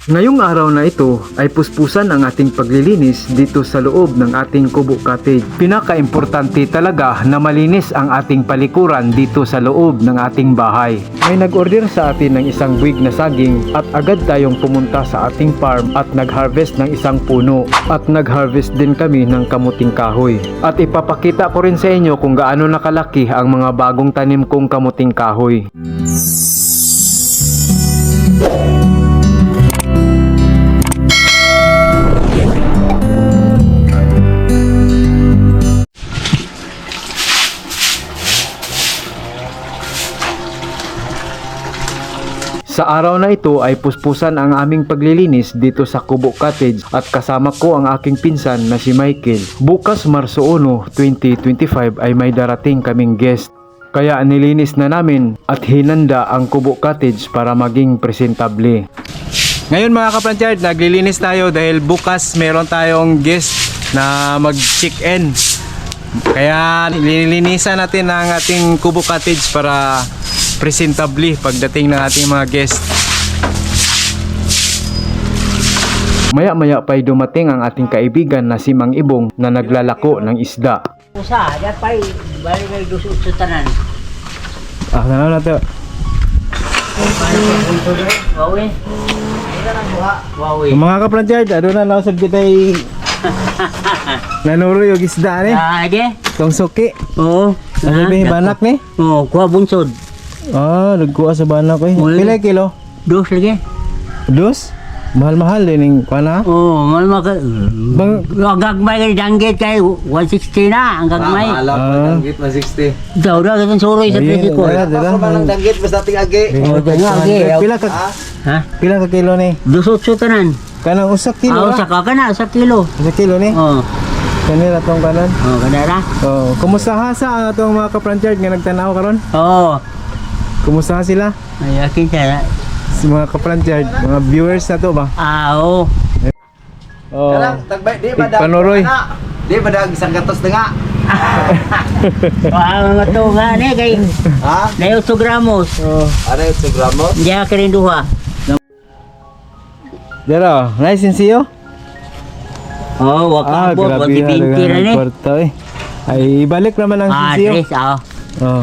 Ngayong araw na ito ay puspusan ang ating paglilinis dito sa loob ng ating Kubo Cottage. Pinaka-importante talaga na malinis ang ating palikuran dito sa loob ng ating bahay. May nag-order sa atin ng isang buwig na saging at agad tayong pumunta sa ating farm at nag-harvest ng isang puno at nag-harvest din kami ng kamuting kahoy. At ipapakita ko rin sa inyo kung gaano nakalaki ang mga bagong tanim kong kamuting kahoy. Sa araw na ito ay puspusan ang aming paglilinis dito sa Kubo Cottage at kasama ko ang aking pinsan na si Michael. Bukas Marso 1, 2025 ay may darating kaming guest. Kaya nilinis na namin at hinanda ang Kubo Cottage para maging presentable. Ngayon mga kaplanchard, naglilinis tayo dahil bukas meron tayong guest na mag-check-in. Kaya nililinisan natin ang ating Kubo Cottage para presentable pagdating ng ating mga guest. Maya-maya pa'y dumating ang ating kaibigan na si Mang Ibong na naglalako ng isda. Usa, dapay bali may dusot sa tanan. Ano na ito? Wawi. Wawi. Mga kaplanchard, ano na nausap kita ay nanuro yung isda ni? Age? Itong suki. Oo. Ano ba yung banak ni? Oo, kuha bunsod. Nagkuha sa banak eh. Pila kilo? Dos lagi. Dos? Mahal-mahal din yung kuha na? Oo, malma ka. Ang gagmay kay danggit kay 160 na ang gagmay. Alam mo danggit 160. Daw daw katong suroy sa presyo ko. Ako man ang danggit basta ting agi. Pila ka? Ha? Pila ka kilo ni? Dusot sa tanan. Kanang usak kilo Sa ka na, sa kilo. Usak kilo ni? Oo. Kanila tong kanan? Oo, kadara. Kumusta hasa ang atong mga kaplanchard nga nagtanaw karon? Oo. Kumusta sila? Ay akin siya. Si mga kaplanchard, mga viewers na to ba? Oo. Kanang tagbay di ba dag. Panuroy. Di ba dag isang gatos na nga. Ang to nga ni kay Ha? na 8 gramos. Ano yung 2 gramos? Diya ka rin duha. Dero, nice and see you. Wag grabe na 20 na ni. kwarta eh. Ay, ibalik naman ang sinsiyo. Tres,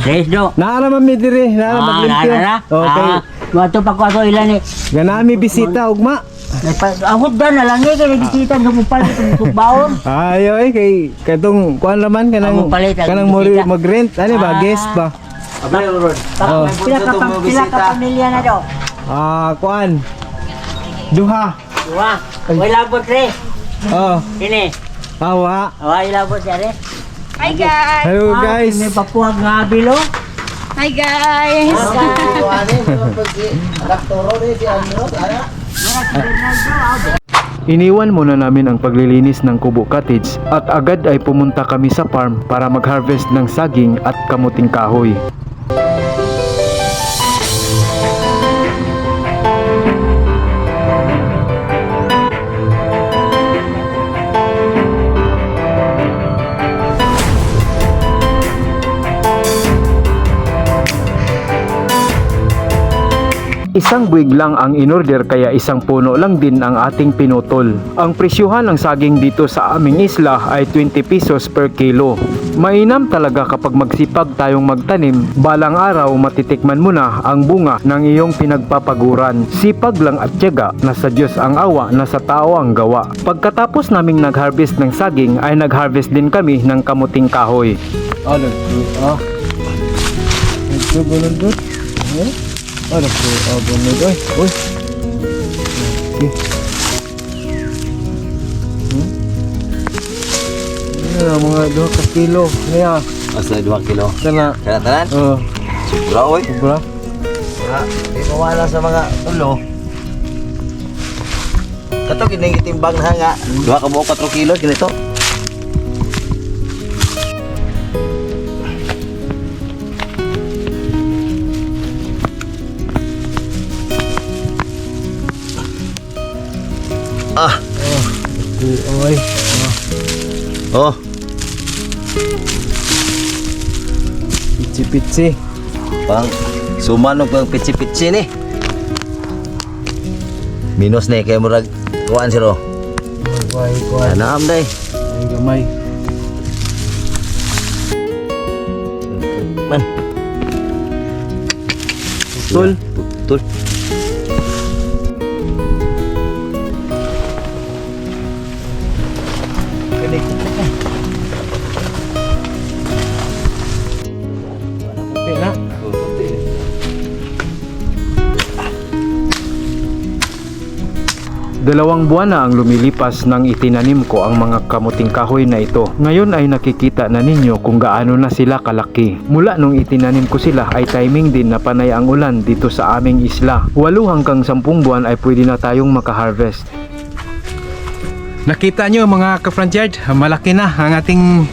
Tres do. Naaraman mi dire, naaraman maglimpyo. Okay. Wato pa ko ato ilan ni. Ganami bisita ugma. Ahot dan na lang ni kay bisita sa mupalit ng sukbaon. Ayo kay katong kuan naman kanang Palit ang kanang bisita. mag-rent ani ba guest ba? Abay ron. Pila ka pamilya na do. Kuan. Duha. Duha. Way labot re. Kini. Awa. Way labot siya re. Hi guys! Hello guys. May papuag nga bilo. Hi guys! Iniwan muna namin ang paglilinis ng Kubo Cottage at agad ay pumunta kami sa farm para mag-harvest ng saging at kamuting kahoy. Isang buwig lang ang inorder kaya isang puno lang din ang ating pinutol. Ang presyuhan ng saging dito sa aming isla ay 20 pesos per kilo. Mainam talaga kapag magsipag tayong magtanim, balang araw matitikman mo na ang bunga ng iyong pinagpapaguran. Sipag lang at tiyaga, nasa Diyos ang awa, nasa tao ang gawa. Pagkatapos naming nag-harvest ng saging ay nag-harvest din kami ng kamuting kahoy. Ano po, abunod ay, uy. Ano mga 2 ka kilo niya. Asa 2 kilo. Kana. Kana tanan? Sobra oy. Sobra. Di mawala sa mga tulo. Kato kining itimbang na nga. 2 ka buok 4 kilo ganito. Oy. Pitsi-pitsi. Pang sumanog pang pitsi-pitsi ni. Minus na kay murag kuan siro. Naam day. Ay gamay. Man. Tol. Tul. Pera. Dalawang buwan na ang lumilipas nang itinanim ko ang mga kamuting kahoy na ito. Ngayon ay nakikita na ninyo kung gaano na sila kalaki. Mula nung itinanim ko sila ay timing din na panay ang ulan dito sa aming isla. 8 hanggang 10 buwan ay pwede na tayong makaharvest. Nakita nyo mga ka-Franchard, malaki na ang ating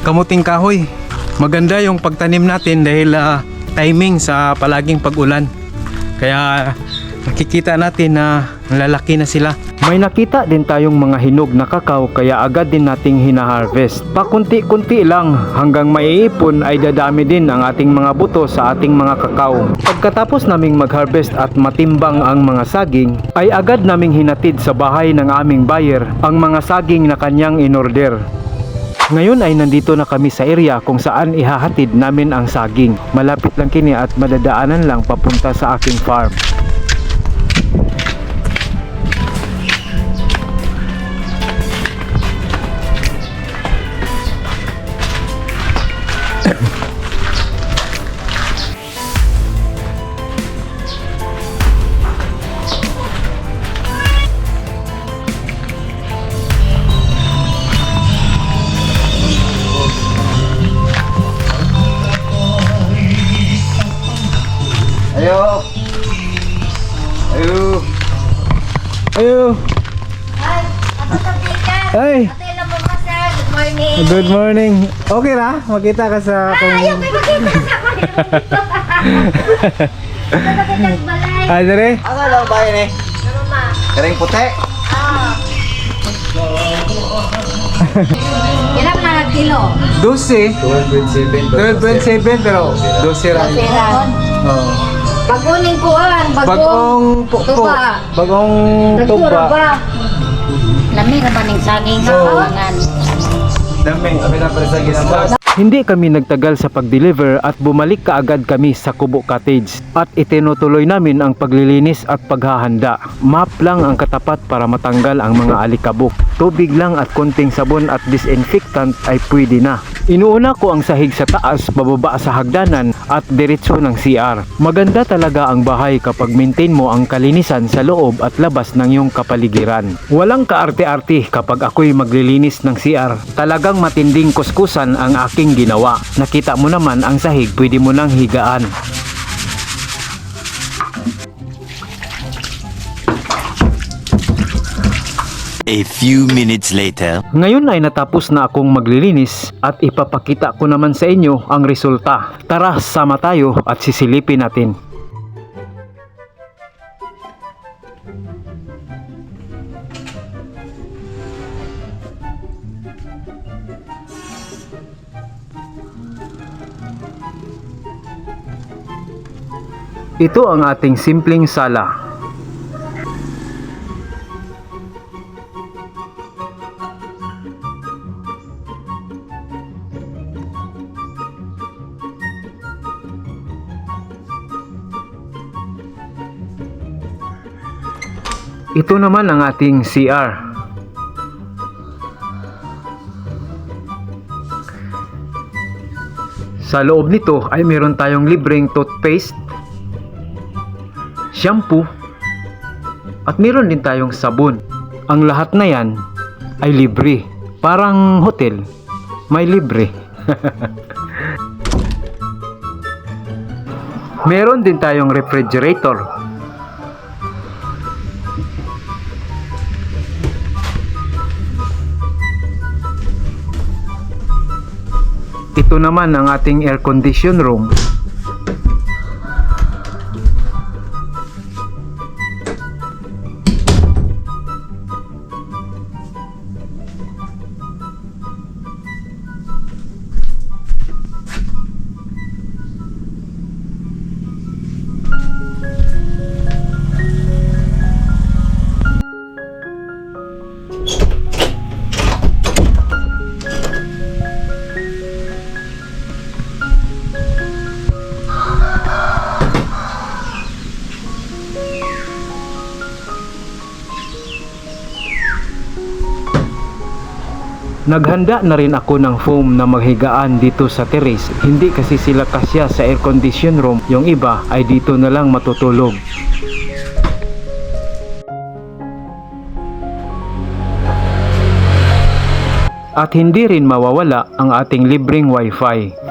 kamuting kahoy. Maganda yung pagtanim natin dahil timing sa palaging pag-ulan. Kaya nakikita natin na lalaki na sila. May nakita din tayong mga hinog na kakao kaya agad din nating hinaharvest. Pakunti-kunti lang hanggang maiipon ay dadami din ang ating mga buto sa ating mga kakao. Pagkatapos naming mag-harvest at matimbang ang mga saging, ay agad naming hinatid sa bahay ng aming buyer ang mga saging na kanyang inorder. Ngayon ay nandito na kami sa area kung saan ihahatid namin ang saging. Malapit lang kini at madadaanan lang papunta sa aking farm. Ayo. Ayo. Ayo! Ay, ako sa Pika. Ay! Ate lang po masa. Good morning. Good morning! Okay na? Makita ka sa Ay, ayaw may makita sa ako. Ito na kitang balay. Ay, dere? Ano lang bayan eh? Ano ma? Karing puti. Ah. Ilang mga kilo? 12. 12.7. 12.7 pero 12 ra. Peran. Oh. Baguning kuan, Bagong tuba. Bagong Nagtura tuba. ba? Lami ra ba ning saging sa Oo. kawangan? Dami. Abi na pare sa ginamos. Hindi kami nagtagal sa pag-deliver at bumalik kaagad kami sa Kubo Cottage at itinutuloy namin ang paglilinis at paghahanda. Map lang ang katapat para matanggal ang mga alikabok. Tubig lang at konting sabon at disinfectant ay pwede na. Inuuna ko ang sahig sa taas, bababa sa hagdanan at diretso ng CR. Maganda talaga ang bahay kapag maintain mo ang kalinisan sa loob at labas ng iyong kapaligiran. Walang kaarte-arte kapag ako'y maglilinis ng CR. Talagang matinding kuskusan ang aking ginawa. Nakita mo naman ang sahig, pwede mo nang higaan. A few minutes later. Ngayon ay natapos na akong maglilinis at ipapakita ko naman sa inyo ang resulta. Tara, sama tayo at sisilipin natin. Ito ang ating simpleng sala. Ito naman ang ating CR. Sa loob nito ay meron tayong libreng toothpaste, shampoo, at meron din tayong sabon. Ang lahat na yan ay libre. Parang hotel, may libre. Meron din tayong refrigerator. Ito naman ang ating air condition room. Naghanda na rin ako ng foam na maghigaan dito sa terrace. Hindi kasi sila kasya sa air condition room, yung iba ay dito na lang matutulog. At hindi rin mawawala ang ating libreng wifi.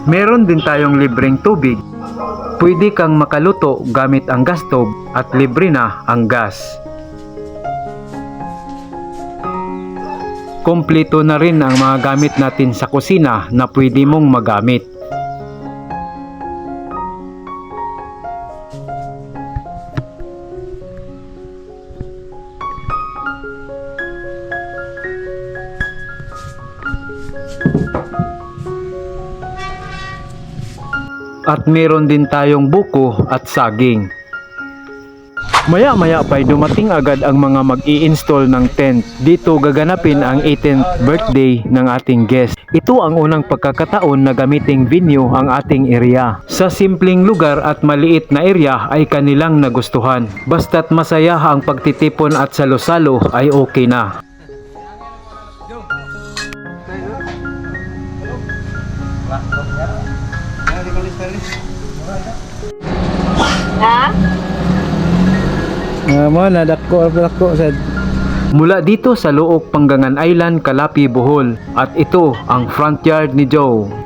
Meron din tayong libreng tubig. Pwede kang makaluto gamit ang gas stove at libre na ang gas. Kompleto na rin ang mga gamit natin sa kusina na pwede mong magamit. At meron din tayong buko at saging. Maya-maya pa'y dumating agad ang mga mag-i-install ng tent. Dito gaganapin ang 18th birthday ng ating guest. Ito ang unang pagkakataon na gamiting venue ang ating area. Sa simpleng lugar at maliit na area ay kanilang nagustuhan. Basta't masaya ang pagtitipon at salo-salo ay okay na. Ha? Mula dito sa Luok, Panggangan Island, Calapi, Bohol. At ito ang front yard ni Joe.